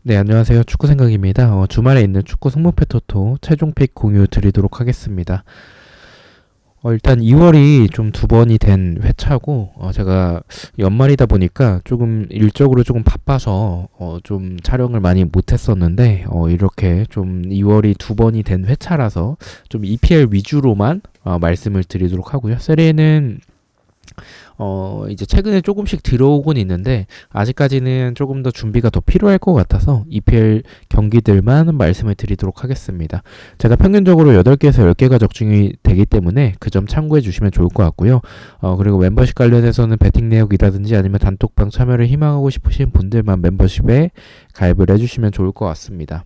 네, 안녕하세요. 축구 생각입니다. 주말에 있는 축구 승무패 토토 최종 픽 공유 드리도록 하겠습니다. 일단 2월이 좀 두 번이 된 회차고, 제가 연말이다 보니까 조금 일적으로 조금 바빠서, 좀 촬영을 많이 못했었는데, 이렇게 좀 2월이 두 번이 된 회차라서 좀 EPL 위주로만 말씀을 드리도록 하고요. 세리에는 이제 최근에 조금씩 들어오곤 있는데 아직까지는 조금 더 준비가 더 필요할 것 같아서 EPL 경기들만 말씀을 드리도록 하겠습니다. 제가 평균적으로 8개에서 10개가 적중이 되기 때문에 그 점 참고해 주시면 좋을 것 같고요. 그리고 멤버십 관련해서는 배팅 내역이라든지 아니면 단톡방 참여를 희망하고 싶으신 분들만 멤버십에 가입을 해주시면 좋을 것 같습니다.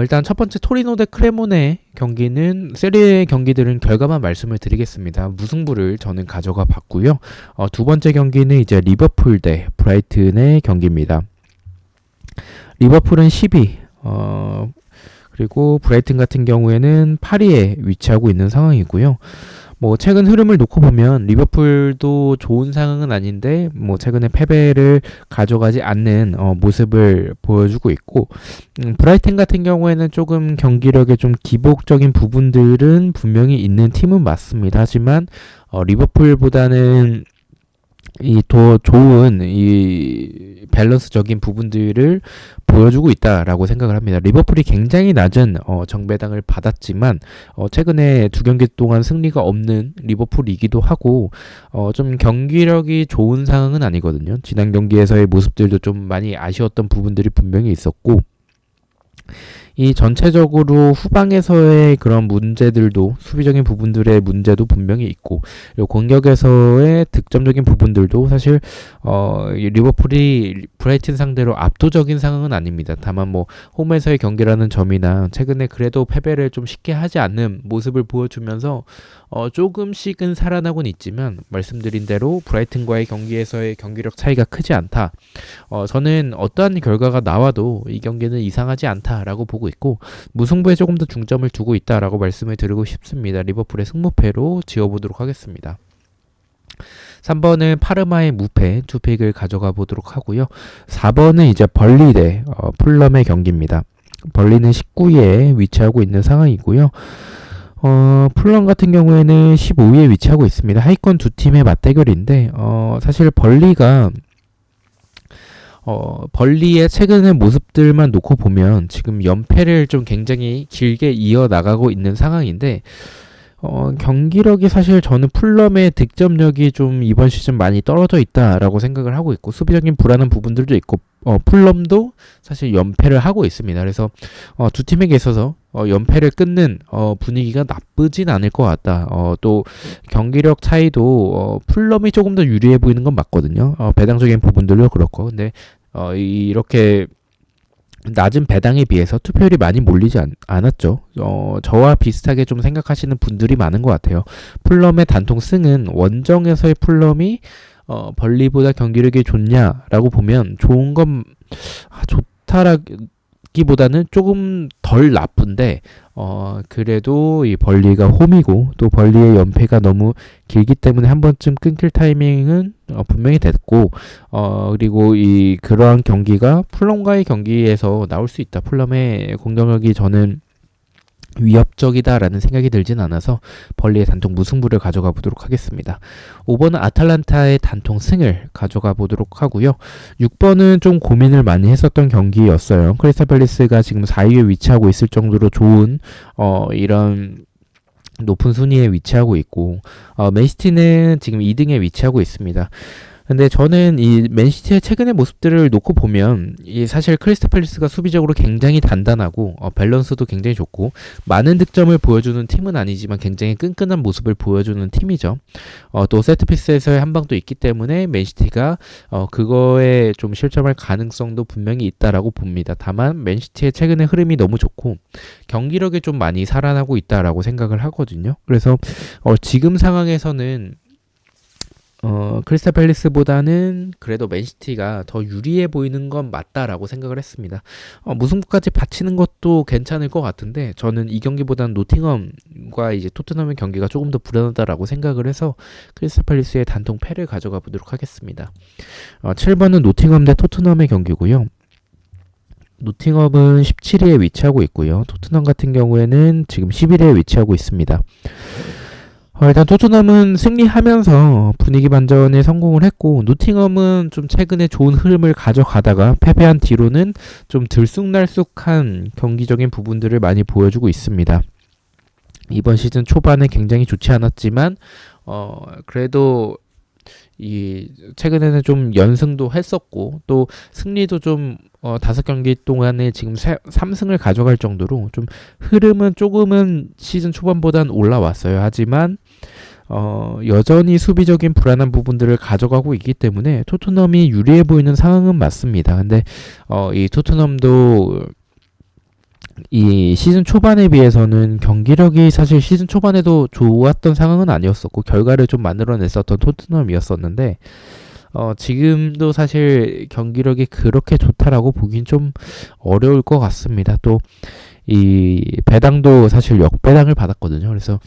일단 첫 번째 토리노 대 크레모네 경기는 세리에 경기들은 결과만 말씀을 드리겠습니다. 무승부를 저는 가져가 봤고요. 두 번째 경기는 이제 리버풀 대 브라이튼의 경기입니다. 리버풀은 12, 그리고 브라이튼 같은 경우에는 8위에 위치하고 있는 상황이고요. 뭐 최근 흐름을 놓고 보면 리버풀도 좋은 상황은 아닌데 뭐 최근에 패배를 가져가지 않는 모습을 보여주고 있고, 브라이튼 같은 경우에는 조금 경기력에 좀 기복적인 부분들은 분명히 있는 팀은 맞습니다. 하지만 리버풀보다는 이 더 좋은 이 밸런스적인 부분들을 보여주고 있다라고 생각을 합니다. 리버풀이 굉장히 낮은 정배당을 받았지만 최근에 두 경기 동안 승리가 없는 리버풀이기도 하고 좀 경기력이 좋은 상황은 아니거든요. 지난 경기에서의 모습들도 좀 많이 아쉬웠던 부분들이 분명히 있었고, 이 전체적으로 후방에서의 그런 문제들도 수비적인 부분들의 문제도 분명히 있고, 그리고 공격에서의 득점적인 부분들도 사실 리버풀이 브라이튼 상대로 압도적인 상황은 아닙니다. 다만 뭐 홈에서의 경기라는 점이나 최근에 그래도 패배를 좀 쉽게 하지 않는 모습을 보여주면서 조금씩은 살아나곤 있지만 말씀드린 대로 브라이튼과의 경기에서의 경기력 차이가 크지 않다. 저는 어떠한 결과가 나와도 이 경기는 이상하지 않다라고 보고 있고, 무승부에 조금 더 중점을 두고 있다라고 말씀을 드리고 싶습니다. 리버풀의 승무패로 지어보도록 하겠습니다. 3번은 파르마의 무패 투픽을 가져가 보도록 하고요. 4번은 이제 벌리 대 풀럼의 경기입니다. 벌리는 19위에 위치하고 있는 상황이고요. 풀럼 같은 경우에는 15위에 위치하고 있습니다. 하위권 두 팀의 맞대결인데 사실 벌리의 최근의 모습들만 놓고 보면 지금 연패를 좀 굉장히 길게 이어나가고 있는 상황인데, 경기력이 사실 저는 풀럼의 득점력이 좀 이번 시즌 많이 떨어져 있다라고 생각을 하고 있고, 수비적인 불안한 부분들도 있고, 풀럼도 사실 연패를 하고 있습니다. 그래서 두 팀에게 있어서 연패를 끊는 분위기가 나쁘진 않을 것 같다. 또 경기력 차이도 풀럼이 조금 더 유리해 보이는 건 맞거든요. 배당적인 부분들도 그렇고, 근데 이렇게 낮은 배당에 비해서 투표율이 많이 몰리지 않았죠. 저와 비슷하게 좀 생각하시는 분들이 많은 것 같아요. 풀럼의 단통 승은 원정에서의 풀럼이 벌리보다 경기력이 좋냐라고 보면 좋은 건 좋다라기보다는 조금 덜 나쁜데, 그래도 이 벌리가 홈이고 또 벌리의 연패가 너무 길기 때문에 한 번쯤 끊길 타이밍은 분명히 됐고, 그리고 그러한 경기가 풀럼과의 경기에서 나올 수 있다. 풀럼의 공격력이 저는 위협적이다라는 생각이 들진 않아서 벌리의 단통 무승부를 가져가 보도록 하겠습니다. 5번은 아탈란타의 단통 승을 가져가 보도록 하고요. 6번은 좀 고민을 많이 했었던 경기였어요. 크리스탈 팰리스가 지금 4위에 위치하고 있을 정도로 좋은 이런 높은 순위에 위치하고 있고, 맨시티는 지금 2등에 위치하고 있습니다. 근데 저는 이 맨시티의 최근의 모습들을 놓고 보면 사실 크리스탈 팰리스가 수비적으로 굉장히 단단하고 밸런스도 굉장히 좋고 많은 득점을 보여주는 팀은 아니지만 굉장히 끈끈한 모습을 보여주는 팀이죠. 또 세트피스에서의 한 방도 있기 때문에 맨시티가 그거에 좀 실점할 가능성도 분명히 있다라고 봅니다. 다만 맨시티의 최근의 흐름이 너무 좋고 경기력이 좀 많이 살아나고 있다라고 생각을 하거든요. 그래서 지금 상황에서는 크리스탈 팰리스보다는 그래도 맨시티가 더 유리해 보이는 건 맞다라고 생각을 했습니다. 무승부까지 바치는 것도 괜찮을 것 같은데 저는 이 경기보다는 노팅엄과 이제 토트넘의 경기가 조금 더 불안하다라고 생각을 해서 크리스탈 팰리스의 단통 패를 가져가 보도록 하겠습니다. 7번은 노팅엄 대 토트넘의 경기고요. 노팅엄은 17위에 위치하고 있고요. 토트넘 같은 경우에는 지금 11위에 위치하고 있습니다. 일단 토트넘은 승리하면서 분위기 반전에 성공을 했고, 노팅엄은 좀 최근에 좋은 흐름을 가져가다가 패배한 뒤로는 좀 들쑥날쑥한 경기적인 부분들을 많이 보여주고 있습니다. 이번 시즌 초반에 굉장히 좋지 않았지만 그래도 이 최근에는 좀 연승도 했었고, 또 승리도 좀 5경기 동안에 지금 3승을 가져갈 정도로 좀 흐름은 조금은 시즌 초반보단 올라왔어요. 하지만 여전히 수비적인 불안한 부분들을 가져가고 있기 때문에 토트넘이 유리해 보이는 상황은 맞습니다. 근데 이 토트넘도 이 시즌 초반에 비해서는 경기력이 사실 시즌 초반에도 좋았던 상황은 아니었었고, 결과를 좀 만들어냈었던 토트넘이었었는데, 지금도 사실 경기력이 그렇게 좋다라고 보긴 좀 어려울 것 같습니다. 또 이 배당도 사실 역배당을 받았거든요. 그래서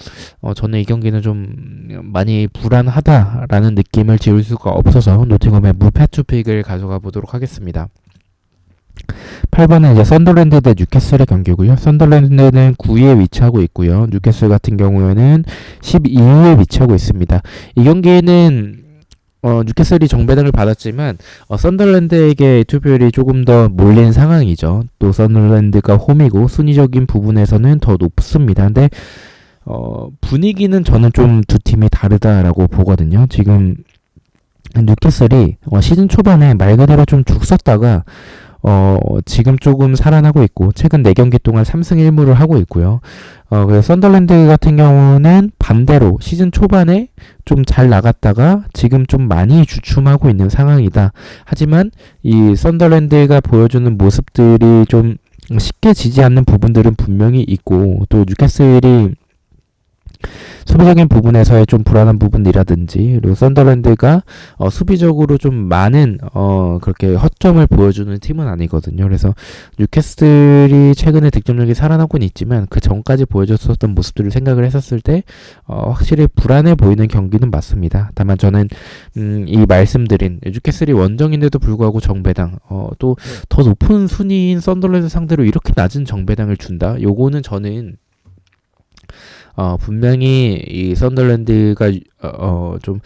저는 이 경기는 좀 많이 불안하다라는 느낌을 지울 수가 없어서 노팅엄의 무패투픽을 가져가 보도록 하겠습니다. 8번은 이제 썬더랜드 대 뉴캐슬의 경기고요. 썬더랜드는 9위에 위치하고 있고요. 뉴캐슬 같은 경우에는 12위에 위치하고 있습니다. 이 경기에는 뉴캐슬이 정배당을 받았지만 썬더랜드에게 투표율이 조금 더 몰린 상황이죠. 또 썬더랜드가 홈이고 순위적인 부분에서는 더 높습니다. 근데 분위기는 저는 좀 두 팀이 다르다라고 보거든요. 지금 뉴캐슬이 시즌 초반에 말 그대로 좀 죽 썼다가 지금 조금 살아나고 있고, 최근 4경기 동안 3승 1무를 하고 있고요. 그래서 썬더랜드 같은 경우는 반대로 시즌 초반에 좀 잘 나갔다가 지금 좀 많이 주춤하고 있는 상황이다. 하지만 이 썬더랜드가 보여주는 모습들이 좀 쉽게 지지 않는 부분들은 분명히 있고, 또 뉴캐슬이 수비적인 부분에서의 좀 불안한 부분이라든지, 그리고 썬더랜드가 수비적으로 좀 많은 그렇게 허점을 보여주는 팀은 아니거든요. 그래서 뉴캐슬이 최근에 득점력이 살아나고는 있지만 그 전까지 보여줬었던 모습들을 생각을 했었을 때 확실히 불안해 보이는 경기는 맞습니다. 다만 저는 이 말씀드린 뉴캐슬이 원정인데도 불구하고 정배당, 또 더 높은 순위인 썬더랜드 상대로 이렇게 낮은 정배당을 준다? 요거는 저는 분명히 이 썬더랜드가 좀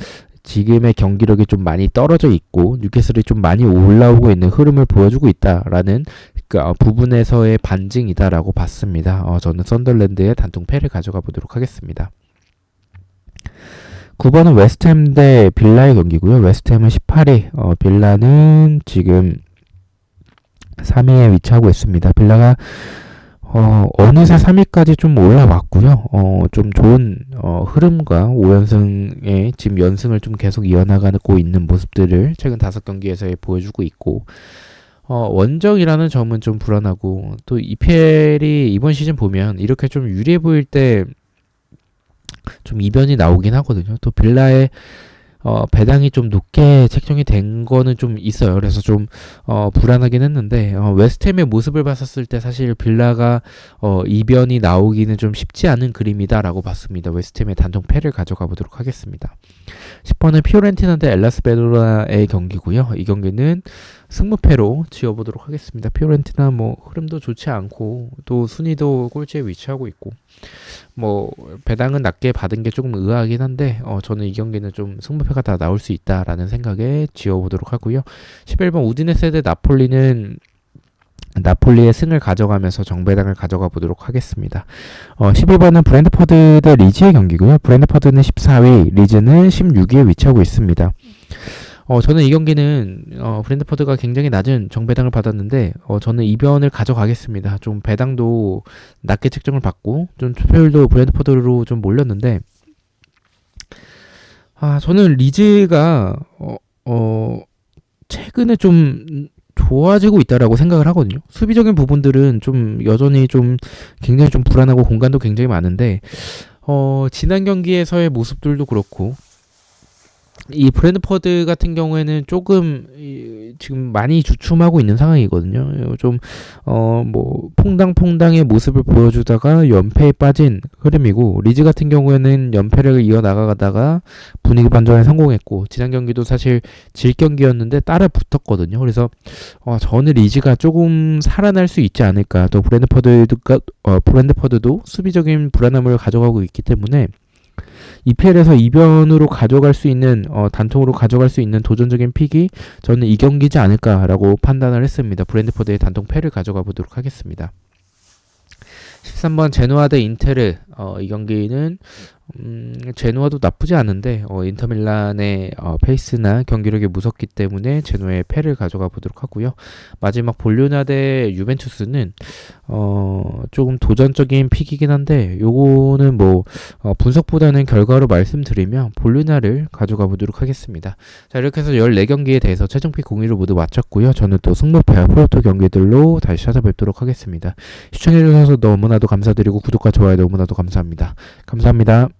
지금의 경기력이 좀 많이 떨어져 있고 뉴캐슬이 좀 많이 올라오고 있는 흐름을 보여주고 있다라는 부분에서의 반증이다라고 봤습니다. 저는 썬더랜드의 단통패를 가져가 보도록 하겠습니다. 9번은 웨스트햄 대 빌라의 경기고요. 웨스트햄은 18위, 빌라는 지금 3위에 위치하고 있습니다. 빌라가 어느새 3위까지 좀 올라왔고요. 좀 좋은 흐름과 5연승에 지금 연승을 좀 계속 이어나가고 있는 모습들을 최근 5경기에서 보여주고 있고, 원정이라는 점은 좀 불안하고, 또 EPL이 이번 시즌 보면 이렇게 좀 유리해 보일 때 좀 이변이 나오긴 하거든요. 또 빌라의 배당이 좀 높게 책정이 된 거는 좀 있어요. 그래서 좀 불안하긴 했는데, 웨스트햄의 모습을 봤었을 때 사실 빌라가 이변이 나오기는 좀 쉽지 않은 그림이다라고 봤습니다. 웨스트햄의 단통패를 가져가 보도록 하겠습니다. 10번은 피오렌티나 대 엘라스 베로나의 경기고요. 이 경기는 승무패로 지어보도록 하겠습니다. 피오렌티나 흐름도 좋지 않고, 또 순위도 꼴찌에 위치하고 있고, 배당은 낮게 받은 게 조금 의아하긴 한데, 저는 이 경기는 좀 승부패가 다 나올 수 있다라는 생각에 지어보도록 하고요. 11번 우디네세 대 나폴리는 나폴리의 승을 가져가면서 정배당을 가져가 보도록 하겠습니다. 12번은 브랜트퍼드 대 리즈의 경기고요. 브랜트퍼드는 14위, 리즈는 16위에 위치하고 있습니다. 저는 이 경기는 브랜트퍼드가 굉장히 낮은 정배당을 받았는데 저는 이변을 가져가겠습니다. 좀 배당도 낮게 책정을 받고 좀 투표율도 브랜트퍼드로 좀 몰렸는데, 저는 리즈가 최근에 좀 좋아지고 있다라고 생각을 하거든요. 수비적인 부분들은 좀 여전히 좀 굉장히 좀 불안하고 공간도 굉장히 많은데, 지난 경기에서의 모습들도 그렇고, 이 브랜드포드 같은 경우에는 조금 지금 많이 주춤하고 있는 상황이거든요. 좀 뭐 퐁당퐁당의 모습을 보여주다가 연패에 빠진 흐름이고, 리즈 같은 경우에는 연패를 이어나가다가 분위기 반전에 성공했고, 지난 경기도 사실 질 경기였는데 따라 붙었거든요. 그래서 저는 리즈가 조금 살아날 수 있지 않을까. 또 브랜드포드도 수비적인 불안함을 가져가고 있기 때문에 EPL에서 이변으로 가져갈 수 있는 단통으로 가져갈 수 있는 도전적인 픽이 저는 이 경기지 않을까라고 판단을 했습니다. 브랜드포드의 단통 패를 가져가 보도록 하겠습니다. 13번 제노아 대 인테르. 이 경기는 제노아도 나쁘지 않은데 인터밀란의 페이스나 경기력이 무섭기 때문에 제노아의 패를 가져가 보도록 하고요. 마지막 볼로냐 대 유벤투스는 조금 도전적인 픽이긴 한데, 요거는 뭐 분석보다는 결과로 말씀드리면 볼로냐를 가져가 보도록 하겠습니다. 자, 이렇게 해서 14경기에 대해서 최종 픽 공유를 모두 마쳤고요. 저는 또 승부패와 프로토 경기들로 다시 찾아뵙도록 하겠습니다. 시청해주셔서 너무나도 감사드리고 구독과 좋아요 너무나도 감사합니다. 감사합니다.